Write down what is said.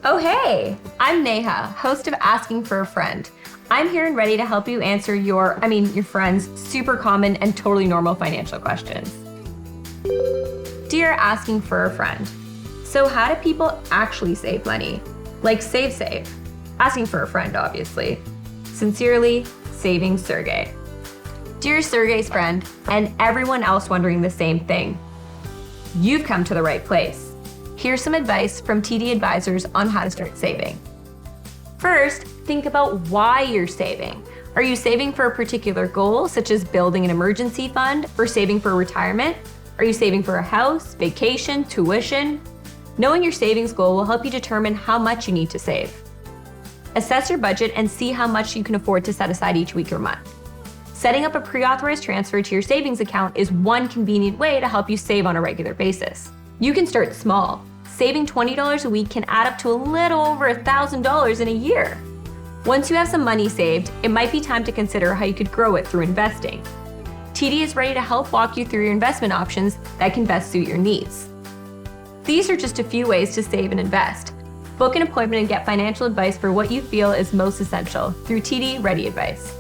Oh hey, I'm Neha, host of Asking for a Friend. I'm here and ready to help you answer your friends' super common and totally normal financial questions. Dear Asking for a Friend, so how do people actually save money? Like save. Asking for a friend, obviously. Sincerely, Saving Sergey. Dear Sergey's friend, and everyone else wondering the same thing, you've come to the right place. Here's some advice from TD advisors on how to start saving. First, think about why you're saving. Are you saving for a particular goal, such as building an emergency fund or saving for retirement? Are you saving for a house, vacation, tuition? Knowing your savings goal will help you determine how much you need to save. Assess your budget and see how much you can afford to set aside each week or month. Setting up a pre-authorized transfer to your savings account is one convenient way to help you save on a regular basis. You can start small. Saving $20 a week can add up to a little over $1,000 in a year. Once you have some money saved, it might be time to consider how you could grow it through investing. TD is ready to help walk you through your investment options that can best suit your needs. These are just a few ways to save and invest. Book an appointment and get financial advice for what you feel is most essential through TD Ready Advice.